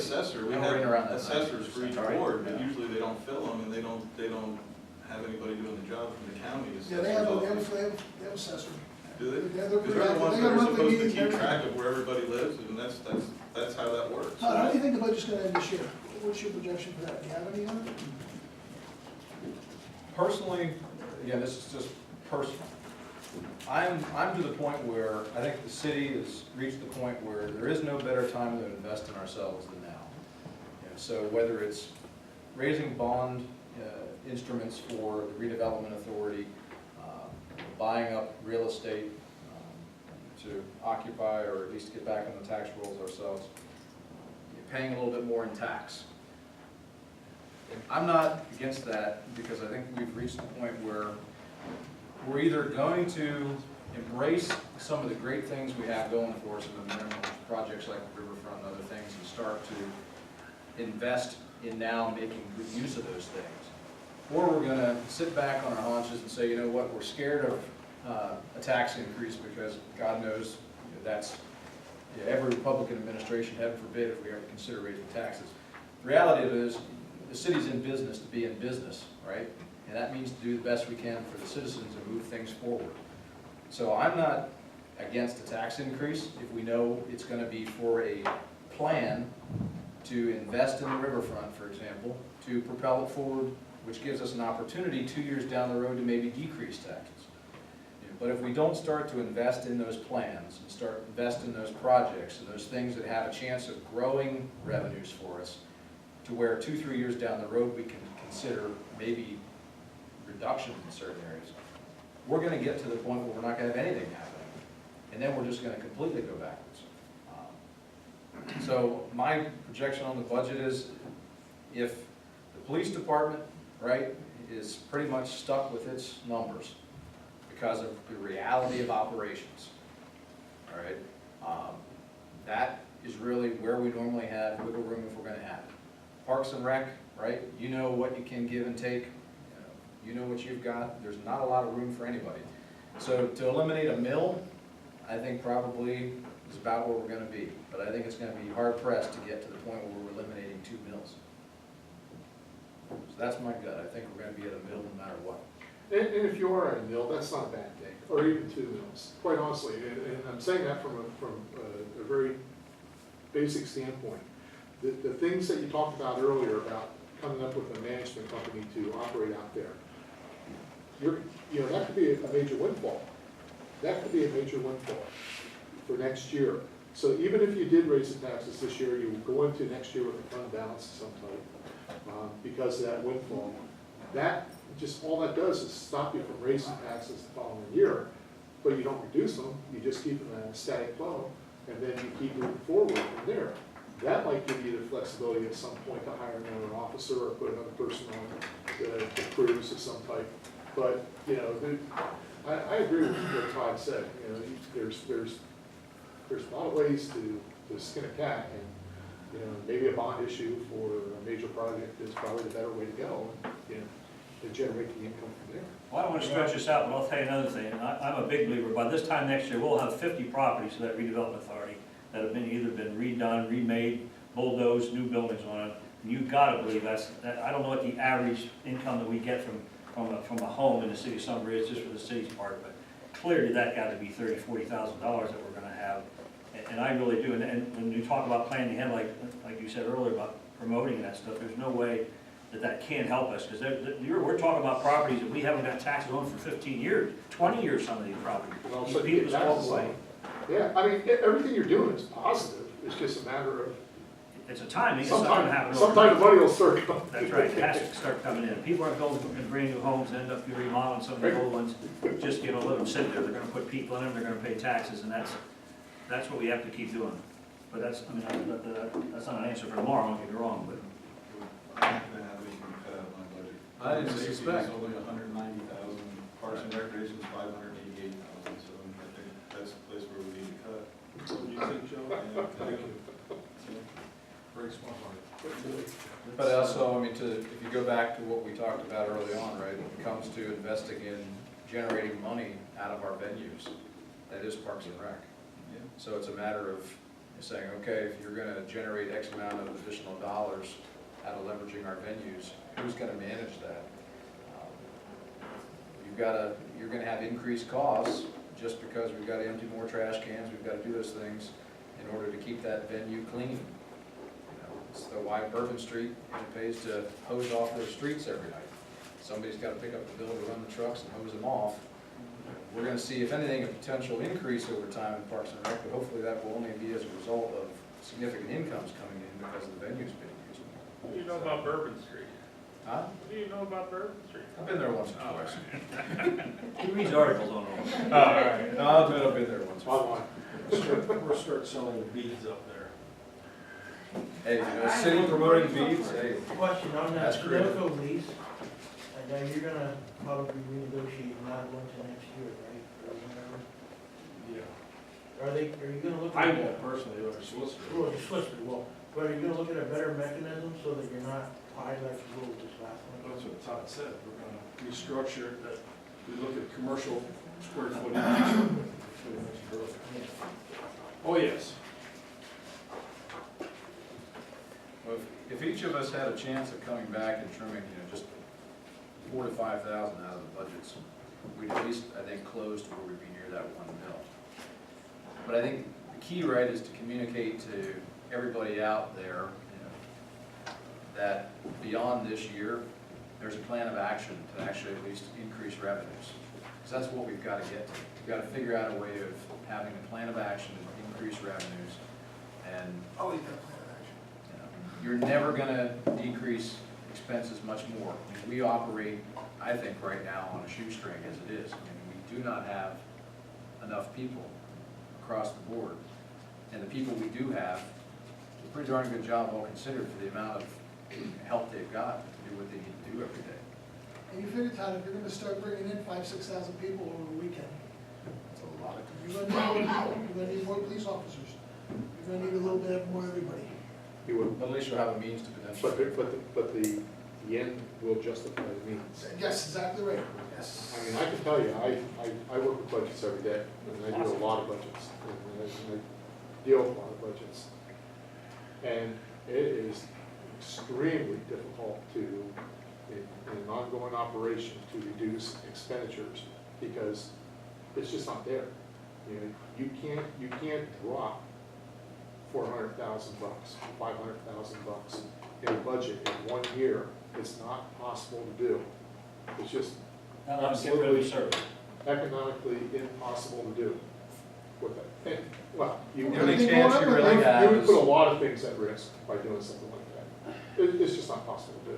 assessor, we No, have right around that assessors for each 90%, board, but yeah. usually they don't fill them, and they don't have anybody doing the job from the county. Yeah, they have assessors. Do they? They're Because they're the ones they that got are monthly supposed to meetings keep every- track of where everybody lives, and that's how that works. Todd, how do you think the budget's gonna end this year? What's your projection for that? Do you have any on it? Personally, again, this is just personal. I'm to the point where I think the city has reached the point where there is no better time to invest in ourselves than now. So whether it's raising bond instruments for the redevelopment authority, buying up real estate to occupy or at least get back on the tax rolls ourselves, paying a little bit more in tax. I'm not against that because I think we've reached the point where we're either going to embrace some of the great things we have going for us in the minimum projects like the riverfront and other things and start to invest in now making good use of those things. Or we're going to sit back on our haunches and say, you know what, we're scared of a tax increase because God knows that's every Republican administration, heaven forbid, if we ever consider raising taxes. The reality of it is the city's in business to be in business, right? And that means to do the best we can for the citizens and move things forward. So I'm not against a tax increase if we know it's going to be for a plan to invest in the riverfront, for example, to propel it forward, which gives us an opportunity 2 years down the road to maybe decrease taxes. But if we don't start to invest in those plans and start investing in those projects and those things that have a chance of growing revenues for us to where 2-3 years down the road we can consider maybe reductions in certain areas, we're going to get to the point where we're not going to have anything happening. And then we're just going to completely go backwards. So my projection on the budget is if the police department, right, is pretty much stuck with its numbers because of the reality of operations, all right, that is really where we normally have wiggle room if we're going to have it. Parks and Rec, right, you know what you can give and take, you know what you've got, there's not a lot of room for anybody. So to eliminate a mill, I think probably is about where we're going to be, but I think it's going to be hard pressed to get to the point where we're eliminating 2 mills. So that's my gut. I think we're going to be at a mill no matter what. And if you are at a mill, that's not a bad thing, or even 2 mills, quite honestly. And I'm saying that from a very basic standpoint. The things that you talked about earlier about coming up with a management company to operate out there, that could be a major windfall. That could be a major windfall for next year. So even if you did raise the taxes this year, you would go into next year with a fund balance of some type because of that windfall. That just all that does is stop you from raising taxes the following year, but you don't reduce them. You just keep them at a static flow, and then you keep moving forward from there. That might give you the flexibility at some point to hire another officer or put another person on the crews of some type. But I agree with what Todd said. There's a lot of ways to skin a cat, and maybe a bond issue for a major project is probably the better way to go. To generate the income from there. Well, I don't want to stretch this out, but I'll tell you another thing. I'm a big believer. By this time next year, we'll have 50 properties for that redevelopment authority that have either been redone, remade, bulldozed, new buildings on it. And you've got to believe that. I don't know what the average income that we get from a home in the city of Sunbury is just for the city's part, but clearly that got to be $30,000, $40,000 that we're going to have. And I really do. And when you talk about planning ahead, like you said earlier about promoting that stuff, there's no way that can't help us, because we're talking about properties that we haven't got taxes on for 15 years, 20 years, some of these properties. Well, These so people just walk taxes away. Yeah, I mean, everything you're doing is positive. It's just a matter of It's a timing, it's not going to happen. sometime the money will start coming. That's right, it has to start coming in. People aren't building brand new homes, end up remodeling some of the old ones, just, let them sit there. They're going to put people in them, they're going to pay taxes, and that's what we have to keep doing. But that's not an answer for tomorrow, don't get me wrong, but. I'm not gonna have anything cut out of my budget. I didn't Safety is suspect. only 190,000, Parks and Recreation is 588,000, so I think that's the place where we need to cut. What do you think, Joe? Yeah, thank you. Very smart. But also, if you go back to what we talked about early on, right, when it comes to investing in generating money out of our venues, that is Parks and Rec. Yeah. So it's a matter of saying, okay, if you're gonna generate X amount of additional dollars out of leveraging our venues, who's gonna manage that? You're gonna have increased costs just because we've gotta empty more trash cans, we've gotta do those things in order to keep that venue clean. You know, it's the why Bourbon Street, it pays to hose off their streets every night. Somebody's gotta pick up the bill to run the trucks and hose them off. We're gonna see, if anything, a potential increase over time in Parks and Rec, but hopefully that will only be as a result of significant incomes coming in because the venue's being used. What do you know about Bourbon Street? Huh? What do you know about Bourbon Street? I've been there once or twice. He reads articles on it. All right. No, I'll admit I've been there once or twice. Online. We'll start selling beads up there. Hey, you know, city promoting beads, hey, Question on that That's great. Sunoco lease, I know you're gonna probably renegotiate not going to next year, right, or whatever? Yeah. Are you gonna look I at? won't personally, or solicitor. Well, the solicitor will, but are you gonna look at a better mechanism so that you're not tied like you were with this last one? That's what Todd said, we're gonna restructure it, that we look at commercial square footage. Oh, yes. well, if each of us had a chance of coming back and trimming, just 4,000 to 5,000 out of the budgets, we'd at least, I think, close to where we'd be near that 1 mil. But I think the key, right, is to communicate to everybody out there, that beyond this year, there's a plan of action to actually at least increase revenues. Because that's what we've got to get to. We've got to figure out a way of having a plan of action to increase revenues. And Always got a plan of action. you're never gonna decrease expenses much more. I mean, we operate, I think, right now on a shoestring as it is. I mean, we do not have enough people across the board. And the people we do have, do a pretty darn good job, all considered, for the amount of help they've got to do what they need to do every day. And you figure, Todd, if you're gonna start bringing in 5,000 to 6,000 people over the weekend, It's a lot of. you're gonna need more police officers. You're gonna need a little bit more everybody. You would, But at least you'll have a means to potentially. but the end will justify the means. Yes, exactly right. Yes. I mean, I can tell you, I work with budgets every day, and I do a lot of budgets, and I deal with a lot of budgets. And it is extremely difficult to, in an ongoing operation, to reduce expenditures, because it's just not there. You know, you can't drop $400,000, $500,000 in a budget in 1 year. It's not possible to do. It's just Now, let's get rid of the service. economically impossible to do with that. And, well, you The only chance you really have you would is. put a lot of things at risk by doing something like that. It's just not possible to do.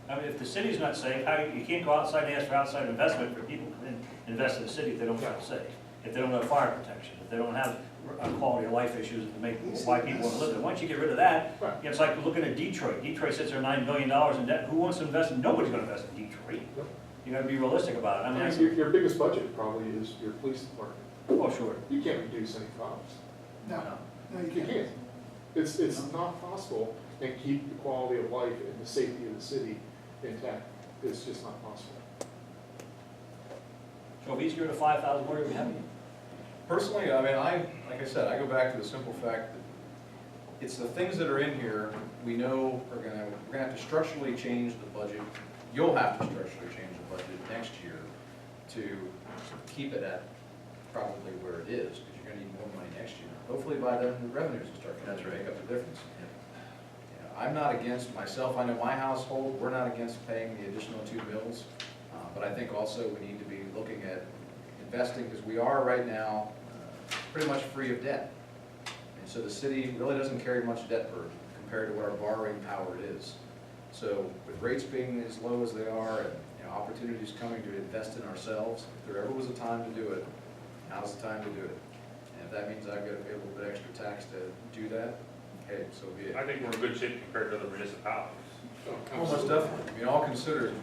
I mean, if the city's not safe, you can't go outside and ask for outside investment for people to invest in the city if they don't feel safe. If they don't have fire protection, if they don't have quality of life issues that make, why people want to live there. Once you get rid of that, Right. it's like looking at Detroit. Detroit sits there $9 billion in debt. Who wants to invest in, nobody's gonna invest in Detroit. Nope. You gotta be realistic about it. I mean, that's, Your biggest budget probably is your police department. oh, sure. You can't reduce any costs. No, no, you You can't. can't. It's not possible, and keep the quality of life and the safety of the city intact. It's just not possible. So if he's getting rid of 5,000, where are we having? Personally, I mean, like I said, I go back to the simple fact that it's the things that are in here, we know we're gonna have to structurally change the budget. You'll have to structurally change the budget next year to keep it at probably where it is, because you're gonna need more money next year. Hopefully by then, the revenues will start to make up the difference. You know, I'm not against myself, I know my household, we're not against paying the additional 2 mills, but I think also we need to be looking at investing, because we are right now pretty much free of debt. And so the city really doesn't carry much debt burden compared to what our borrowing power is. So with rates being as low as they are, and opportunities coming to invest in ourselves, if there ever was a time to do it, now's the time to do it. And if that means I've got to pay a little bit extra tax to do that, hey, so be it. I think we're in good shape compared to other municipalities. Almost definitely, I mean, all considered,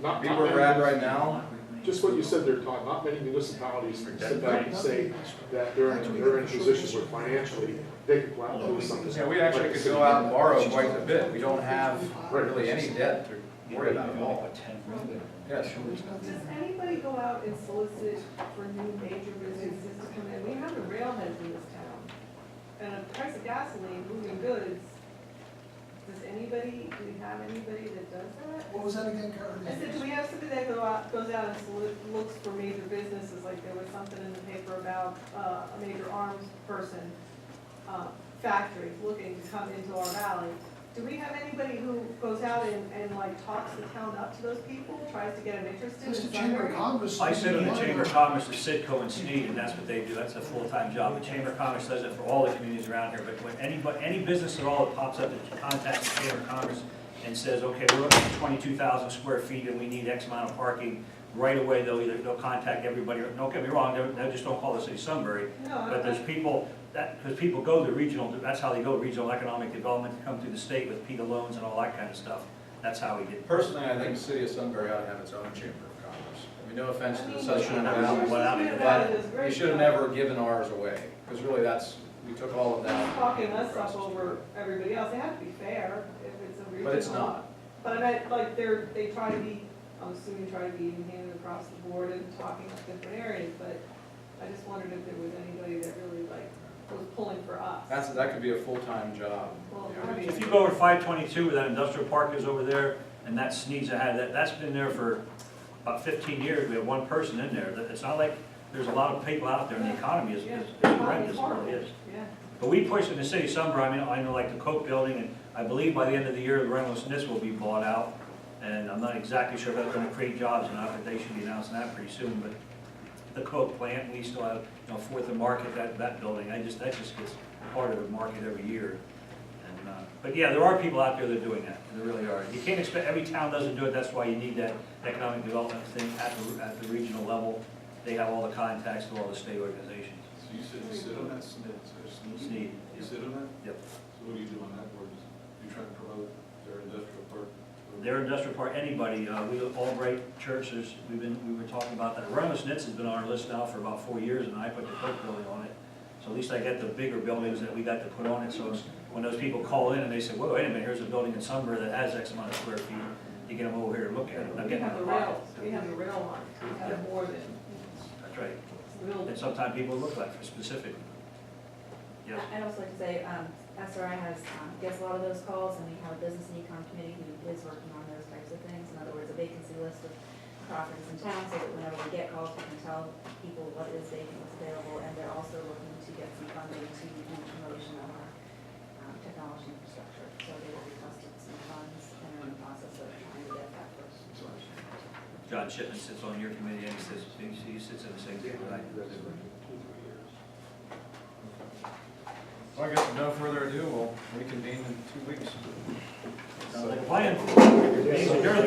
Not be where we're at many- right now. Just what you said there, Todd, not many municipalities sit back and say that they're in positions where financially they could go out and do something. Yeah, we actually could go out and borrow quite a bit. We don't have really any debt to worry about at all. Yes. Does anybody go out and solicit for new major businesses to come in? We have the railheads in this town. and the price of gasoline, moving goods, does anybody, do we have anybody that does that? What was that again, Karen? I said, do we have somebody that goes out and looks for major businesses, like there was something in the paper about, a major arms person, factory looking to come into our valley? Do we have anybody who goes out and like talks the town up to those people, tries to get them interested in Just the Chamber of Sunbury? Commerce. I sit on the Chamber of Commerce, the Sitco and Sneed, and that's what they do, that's a full-time job. The Chamber of Commerce does it for all the communities around here, but when any business at all that pops up that contacts the Chamber of Commerce and says, okay, we're looking at 22,000 square feet and we need X amount of parking, right away they'll contact everybody, don't get me wrong, they just don't call the city Sunbury, No, but there's people, because people go to regional, that's how they go, regional economic development, to come through the state with PETA loans and all that kind of stuff. That's how we get. Personally, I think the city of Sunbury ought to have its own chamber of commerce. I mean, no offense to the I Southern mean, Valley, the Well, Smith about it is but great, we should have though. never given ours away, because really that's, we took all of that. Talking us up over everybody else, they have to be fair if it's a regional. But it's not. But I meant, like, they try to be, I'm assuming try to be even-handed across the board and talking up different areas, but I just wondered if there was anybody that really, like, was pulling for us. That could be a full-time job. Well, You know, I mean- If you go over 522, where that industrial park is over there, and that Sneed's had that's been there for about 15 years, we have one person in there. It's not like there's a lot of people out there, and the economy is Yeah, horrendous, it really is. Yeah. But we push in the city of Sunbury, I know like the Coke building, and I believe by the end of the year, the Reynolds Smiths will be bought out. And I'm not exactly sure if that's gonna create jobs or not, but they should be announcing that pretty soon. But the Coke plant, we still have, Fourth and Market, that building, that just gets part of the market every year. And, but yeah, there are people out there that are doing that, there really are. You can't expect, every town doesn't do it, that's why you need that economic development thing at the regional level. They have all the contacts to all the state organizations. So you said you sit on that Sneed? Sneed, You sit on that? Yep. So what do you do on that board? You try to promote their industrial park? Their industrial park, anybody, Albright churches, we were talking about that. Reynolds Smiths has been on our list now for about 4 years, and I put the Coke building on it. So at least I get the bigger buildings that we got to put on it, so when those people call in and they say, well, wait a minute, here's a building in Sunbury that has X amount of square feet, you get them over here and look at it. I'm We getting have the them rails, we have the rail lines, we have more than That's right. buildings. And sometimes people look like for specific. Yes. I'd also like to say, SRI gets a lot of those calls, and we have a business and econ committee who is working on those types of things. In other words, a vacancy list of properties in town, so that whenever we get calls, we can tell people what is vacant, what's available, and they're also looking to get some funding to do promotion of our technology infrastructure. So they will request some funds, and are in the process of trying to get that first solution. John Shipman sits on your committee, and he sits in the same table that I do. Well, I guess with no further ado, we'll reconvene in 2 weeks. Sounds like a plan. Ladies and gentlemen,